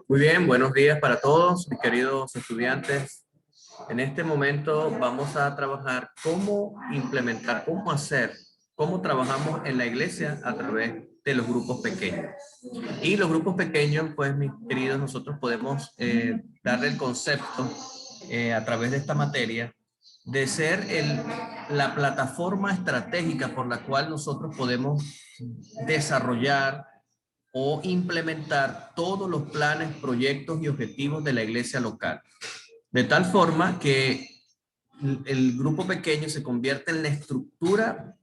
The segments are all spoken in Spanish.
Muy bien, buenos días para todos, mis queridos estudiantes. En este momento vamos a trabajar cómo implementar, cómo trabajamos en la iglesia a través de los grupos pequeños. Y los grupos pequeños, pues mis queridos, nosotros podemos darle el concepto a través de esta materia de ser la plataforma estratégica por la cual nosotros podemos desarrollar o implementar todos los planes, proyectos y objetivos de la iglesia local. De tal forma que el grupo pequeño se convierte en la estructura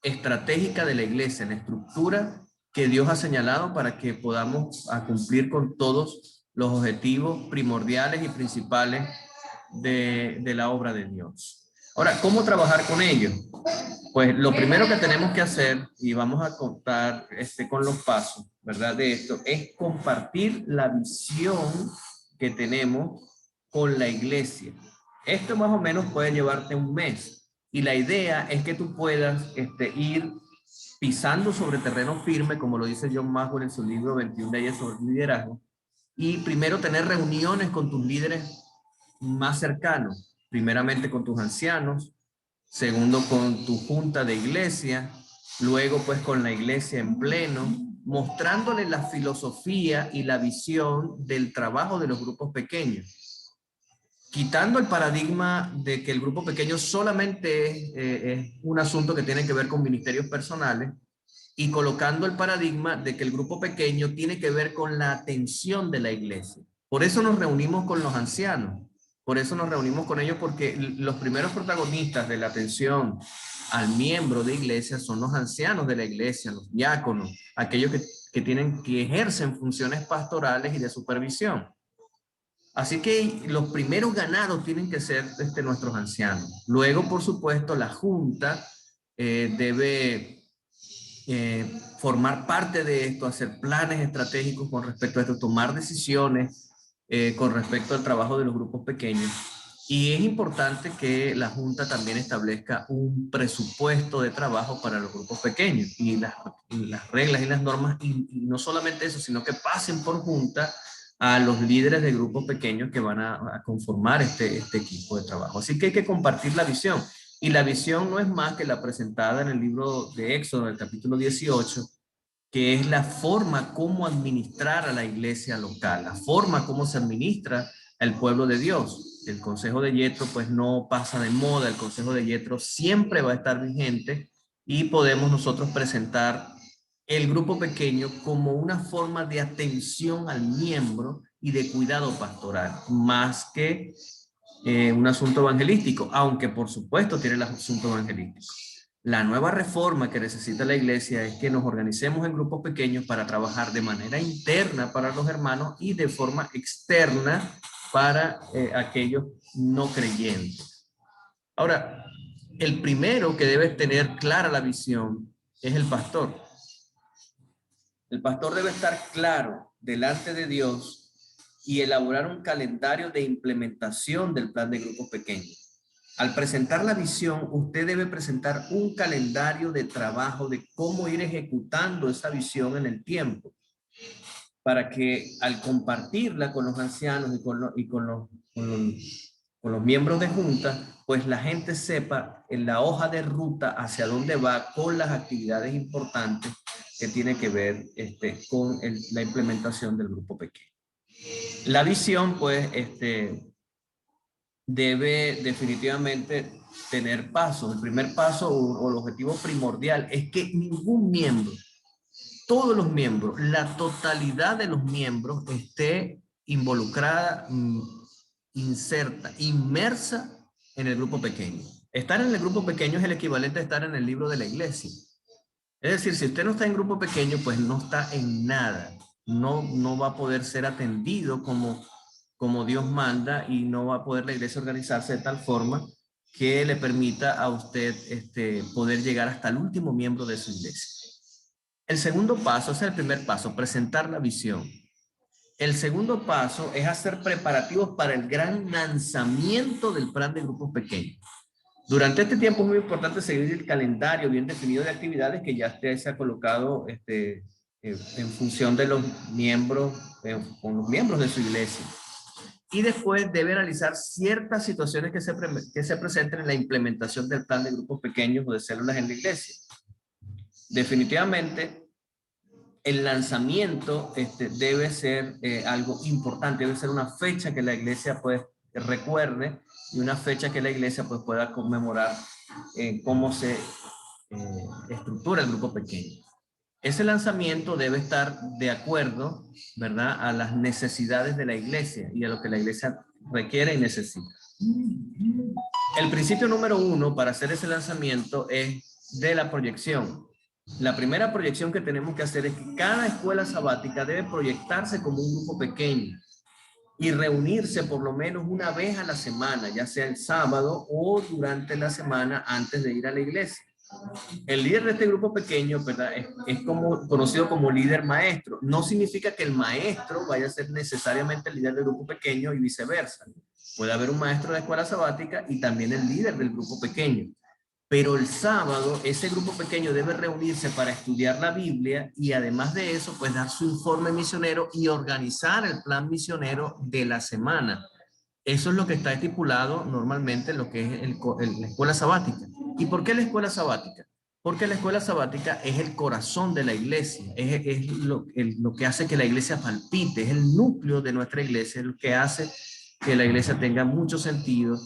estratégica de la iglesia, en la estructura que Dios ha señalado para que podamos cumplir con todos los objetivos primordiales y principales de la obra de Dios. Ahora, ¿cómo trabajar con ellos? Pues lo primero que tenemos que hacer, y vamos a contar con los pasos, ¿verdad? De esto, es compartir la visión que tenemos con la iglesia. Esto más o menos puede llevarte un mes. Y la idea es que tú puedas ir pisando sobre terreno firme, como lo dice John Maxwell en su libro 21 leyes sobre el liderazgo, y primero tener reuniones con tus líderes más cercanos, primeramente con tus ancianos, segundo con tu junta de iglesia, luego pues con la iglesia en pleno, mostrándole la filosofía y la visión del trabajo de los grupos pequeños, quitando el paradigma de que el grupo pequeño solamente es un asunto que tiene que ver con ministerios personales y colocando el paradigma de que el grupo pequeño tiene que ver con la atención de la iglesia. Por eso nos reunimos con los ancianos. Por eso nos reunimos con ellos, porque los primeros protagonistas de la atención al miembro de iglesia son los ancianos de la iglesia, los diáconos, aquellos que ejercen funciones pastorales y de supervisión. Así que los primeros ganados tienen que ser nuestros ancianos. Luego, por supuesto, la junta debe formar parte de esto, hacer planes estratégicos con respecto a esto, tomar decisiones con respecto al trabajo de los grupos pequeños. Y es importante que la Junta también establezca un presupuesto de trabajo para los grupos pequeños y las reglas y las normas, y no solamente eso, sino que pasen por Junta a los líderes de grupos pequeños que van a conformar este equipo de trabajo. Así que hay que compartir la visión. Y la visión no es más que la presentada en el libro de Éxodo, en el capítulo 18, que es la forma como administrar a la iglesia local, la forma como se administra el pueblo de Dios. El consejo de Yetro pues no pasa de moda, el consejo de Yetro siempre va a estar vigente y podemos nosotros presentar el grupo pequeño como una forma de atención al miembro y de cuidado pastoral, más que un asunto evangelístico, aunque por supuesto tiene el asunto evangelístico. La nueva reforma que necesita la iglesia es que nos organicemos en grupos pequeños para trabajar de manera interna para los hermanos y de forma externa para aquellos no creyentes. Ahora, el primero que debe tener clara la visión es el pastor. El pastor debe estar claro delante de Dios y elaborar un calendario de implementación del plan de grupos pequeños. Al presentar la visión, usted debe presentar un calendario de trabajo de cómo ir ejecutando esa visión en el tiempo, para que al compartirla con los ancianos y con los miembros de junta, pues la gente sepa en la hoja de ruta hacia dónde va con las actividades importantes que tiene que ver con la implementación del grupo pequeño. La visión, pues, debe definitivamente tener pasos. El primer paso o el objetivo primordial es que ningún miembro, todos los miembros, la totalidad de los miembros esté involucrada, inserta, inmersa en el grupo pequeño. Estar en el grupo pequeño es el equivalente a estar en el libro de la iglesia. Es decir, si usted no está en grupo pequeño, pues no está en nada. No va a poder ser atendido como Dios manda y no va a poder la iglesia organizarse de tal forma que le permita a usted poder llegar hasta el último miembro de su iglesia. El segundo paso es el primer paso, presentar la visión. El segundo paso es hacer preparativos para el gran lanzamiento del plan de grupos pequeños. Durante este tiempo es muy importante seguir el calendario bien definido de actividades que ya usted se ha colocado en función de los miembros, con los miembros de su iglesia. Y después debe analizar ciertas situaciones que se presenten en la implementación del plan de grupos pequeños o de células en la iglesia. Definitivamente, el lanzamiento debe ser algo importante, debe ser una fecha que la iglesia pues recuerde y una fecha que la iglesia pues pueda conmemorar cómo se estructura el grupo pequeño. Ese lanzamiento debe estar de acuerdo, ¿verdad?, a las necesidades de la iglesia y a lo que la iglesia requiere y necesita. El principio número 1 para hacer ese lanzamiento es de la proyección. La primera proyección que tenemos que hacer es que cada escuela sabática debe proyectarse como un grupo pequeño y reunirse por lo menos una vez a la semana, ya sea el sábado o durante la semana antes de ir a la iglesia. El líder de este grupo pequeño, ¿verdad?, es conocido como líder maestro. No significa que el maestro vaya a ser necesariamente el líder del grupo pequeño y viceversa. Puede haber un maestro de escuela sabática y también el líder del grupo pequeño. Pero el sábado ese grupo pequeño debe reunirse para estudiar la Biblia y además de eso, pues dar su informe misionero y organizar el plan misionero de la semana. Eso es lo que está estipulado normalmente en lo que es la escuela sabática. ¿Y por qué la escuela sabática? Porque la escuela sabática es el corazón de la iglesia, es lo que hace que la iglesia palpite, es el núcleo de nuestra iglesia, es lo que hace que la iglesia tenga mucho sentido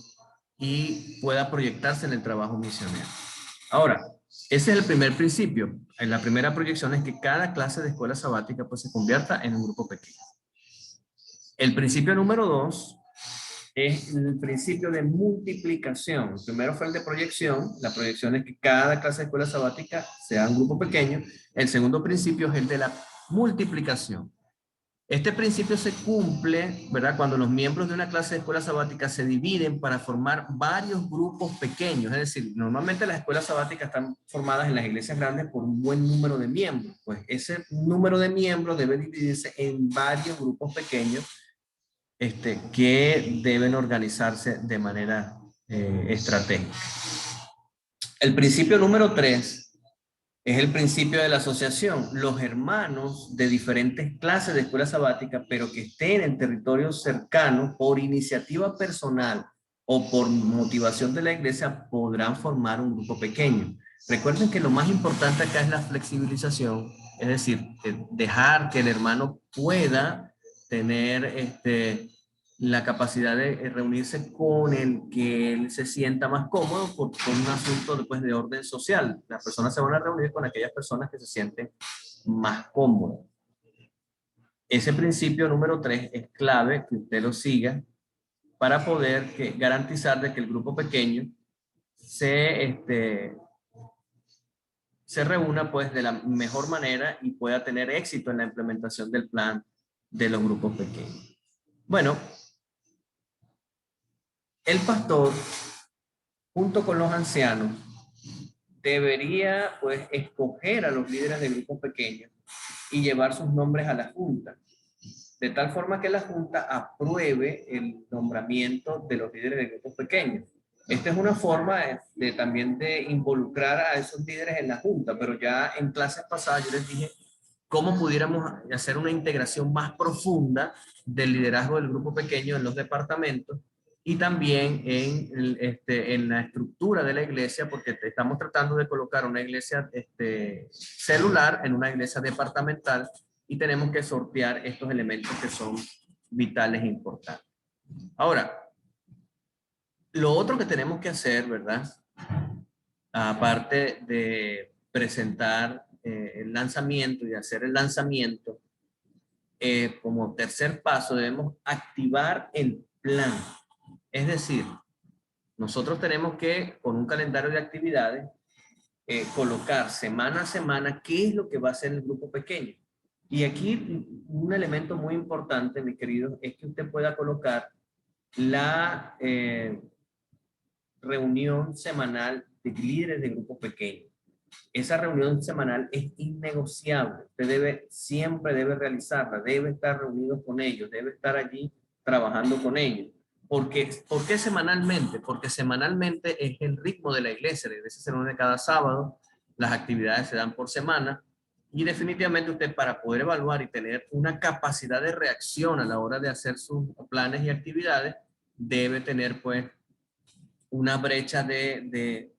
y pueda proyectarse en el trabajo misionero. Ahora, ese es el primer principio. En la primera proyección es que cada clase de escuela sabática pues se convierta en un grupo pequeño. El principio número 2 es el principio de multiplicación. El primero fue el de proyección. La proyección es que cada clase de escuela sabática sea un grupo pequeño. El segundo principio es el de la multiplicación. Este principio se cumple, ¿verdad?, cuando los miembros de una clase de escuela sabática se dividen para formar varios grupos pequeños. Es decir, normalmente las escuelas sabáticas están formadas en las iglesias grandes por un buen número de miembros. Pues ese número de miembros debe dividirse en varios grupos pequeños que deben organizarse de manera estratégica. El principio número 3 es el principio de la asociación. Los hermanos de diferentes clases de escuela sabática, pero que estén en territorios cercanos por iniciativa personal o por motivación de la iglesia, podrán formar un grupo pequeño. Recuerden que lo más importante acá es la flexibilización, es decir, dejar que el hermano pueda tener la capacidad de reunirse con el que él se sienta más cómodo por un asunto después de orden social. Las personas se van a reunir con aquellas personas que se sienten más cómodas. Ese principio número 3 es clave que usted lo siga para poder garantizar de que el grupo pequeño se reúna pues de la mejor manera y pueda tener éxito en la implementación del plan de los grupos pequeños. Bueno, el pastor, junto con los ancianos, debería pues escoger a los líderes de grupos pequeños y llevar sus nombres a la junta, de tal forma que la junta apruebe el nombramiento de los líderes de grupos pequeños. Esta es una forma también de involucrar a esos líderes en la junta, pero ya en clases pasadas yo les dije cómo pudiéramos hacer una integración más profunda del liderazgo del grupo pequeño en los departamentos y también en la estructura de la iglesia, porque estamos tratando de colocar una iglesia celular en una iglesia departamental y tenemos que sortear estos elementos que son vitales e importantes. Ahora, lo otro que tenemos que hacer, ¿verdad?, aparte de presentar el lanzamiento y hacer el lanzamiento, como tercer paso debemos activar el plan. Es decir, nosotros tenemos que, con un calendario de actividades, colocar semana a semana qué es lo que va a hacer el grupo pequeño. Y aquí un elemento muy importante, mi querido, es que usted pueda colocar la reunión semanal de líderes de grupos pequeños. Esa reunión semanal es innegociable. Usted siempre debe realizarla, debe estar reunido con ellos, debe estar allí trabajando con ellos. ¿Por qué semanalmente? Porque semanalmente es el ritmo de la iglesia. La iglesia se reúne cada sábado, las actividades se dan por semana Y definitivamente usted, para poder evaluar y tener una capacidad de reacción a la hora de hacer sus planes y actividades, debe tener pues una brecha de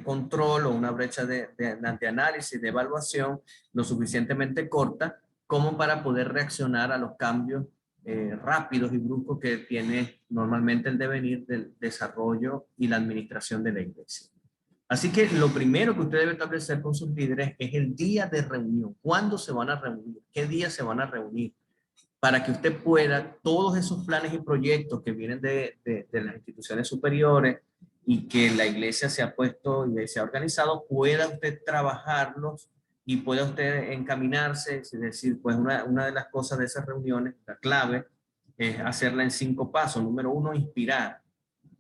control o una brecha de análisis, de evaluación lo suficientemente corta como para poder reaccionar a los cambios rápidos y bruscos que tiene normalmente el devenir del desarrollo y la administración de la iglesia. Así que lo primero que usted debe establecer con sus líderes es el día de reunión. ¿Cuándo se van a reunir? ¿Qué día se van a reunir? Para que usted pueda, todos esos planes y proyectos que vienen de las instituciones superiores y que la iglesia se ha puesto y se ha organizado, pueda usted trabajarlos y pueda usted encaminarse. Es decir, pues una de las cosas de esas reuniones, la clave, es hacerla en 5 pasos. Número 1, inspirar.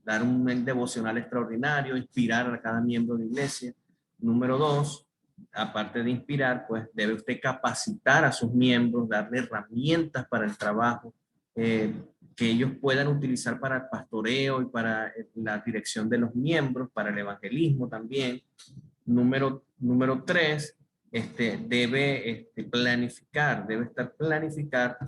Dar un devocional extraordinario, inspirar a cada miembro de iglesia. Número 2, aparte de inspirar, pues debe usted capacitar a sus miembros, darle herramientas para el trabajo, que ellos puedan utilizar para el pastoreo y para la dirección de los miembros, para el evangelismo también. Número 3, debe planificar, debe estar planificar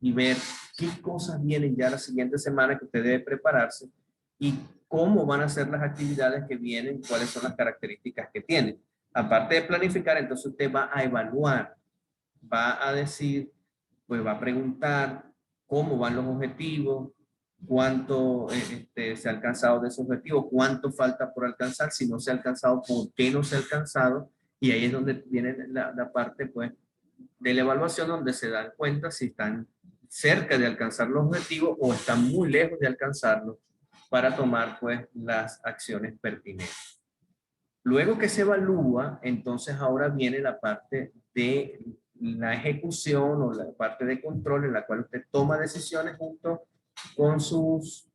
y ver qué cosas vienen ya la siguiente semana que usted debe prepararse y cómo van a ser las actividades que vienen, cuáles son las características que tienen. Aparte de planificar, entonces usted va a evaluar, va a decir, pues va a preguntar cómo van los objetivos, cuánto se ha alcanzado de ese objetivo, cuánto falta por alcanzar, si no se ha alcanzado, por qué no se ha alcanzado, y ahí es donde viene la parte pues de la evaluación, donde se dan cuenta si están cerca de alcanzar los objetivos o están muy lejos de alcanzarlos, para tomar pues las acciones pertinentes. Luego que se evalúa, entonces ahora viene la parte de la ejecución o la parte de control, en la cual usted toma decisiones junto con sus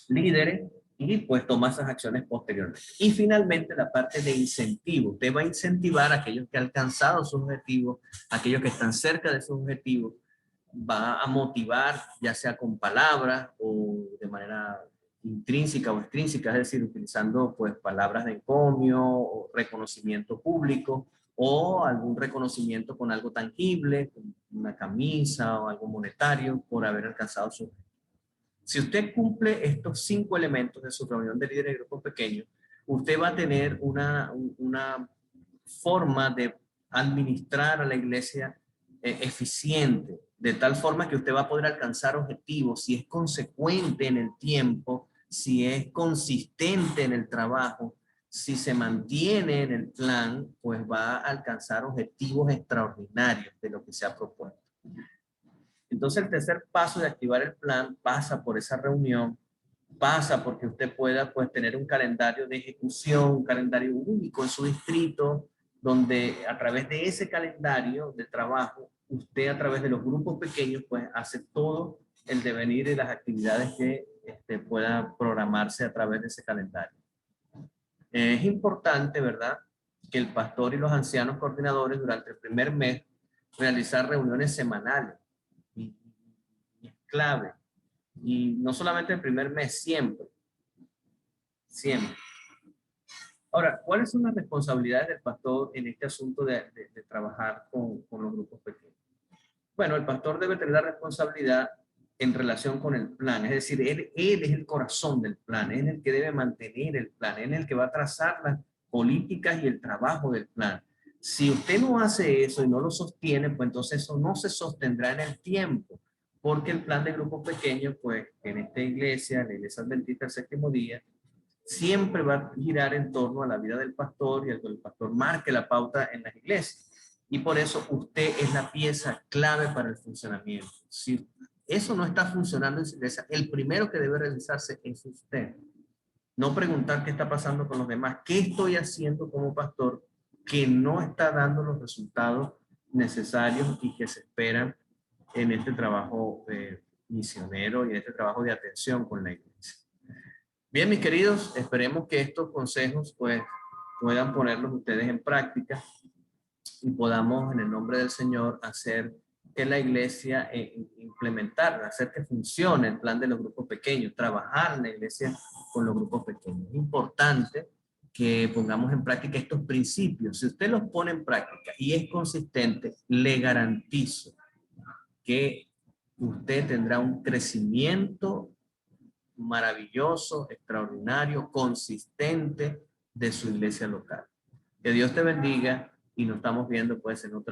líderes y pues toma esas acciones posteriormente. Y finalmente la parte de incentivo. Usted va a incentivar a aquellos que han alcanzado sus objetivos, a aquellos que están cerca de sus objetivos, va a motivar, ya sea con palabras o de manera intrínseca o extrínseca, es decir, utilizando pues palabras de encomio o reconocimiento público o algún reconocimiento con algo tangible, como una camisa o algo monetario por haber alcanzado su. Si usted cumple estos 5 elementos de su reunión de líderes de grupos pequeños, usted va a tener una forma de administrar a la iglesia eficiente, de tal forma que usted va a poder alcanzar objetivos si es consecuente en el tiempo, si es consistente en el trabajo, si se mantiene en el plan, pues va a alcanzar objetivos extraordinarios de lo que se ha propuesto. Entonces el tercer paso de activar el plan pasa por esa reunión, pasa porque usted pueda pues tener un calendario de ejecución, un calendario único en su distrito, donde a través de ese calendario de trabajo, usted a través de los grupos pequeños pues hace todo el devenir y las actividades que puedan programarse a través de ese calendario. Es importante, ¿verdad?, que el pastor y los ancianos coordinadores durante el primer mes realizar reuniones semanales. Y es clave. Y no solamente el primer mes, siempre. Siempre. Ahora, ¿cuáles son las responsabilidades del pastor en este asunto de trabajar con los grupos pequeños? Bueno, el pastor debe tener la responsabilidad en relación con el plan. Es decir, él es el corazón del plan, es el que debe mantener el plan, es el que va a trazar las políticas y el trabajo del plan. Si usted no hace eso y no lo sostiene, pues entonces eso no se sostendrá en el tiempo, porque el plan de grupos pequeños, pues en esta iglesia, la iglesia adventista del séptimo día, siempre va a girar en torno a la vida del pastor y a que el pastor marque la pauta en las iglesias. Y por eso usted es la pieza clave para el funcionamiento. Si eso no está funcionando en su iglesia, el primero que debe realizarse es usted. No preguntar qué está pasando con los demás. ¿Qué estoy haciendo como pastor que no está dando los resultados necesarios y que se esperan en este trabajo misionero y en este trabajo de atención con la iglesia? Bien, mis queridos, esperemos que estos consejos pues puedan ponerlos ustedes en práctica y podamos en el nombre del Señor hacer que la iglesia implementar, hacer que funcione el plan de los grupos pequeños, trabajar en la iglesia con los grupos pequeños. Es importante que pongamos en práctica estos principios. Si usted los pone en práctica y es consistente, le garantizo que usted tendrá un crecimiento maravilloso, extraordinario, consistente de su iglesia local. Que Dios te bendiga y nos estamos viendo pues en otra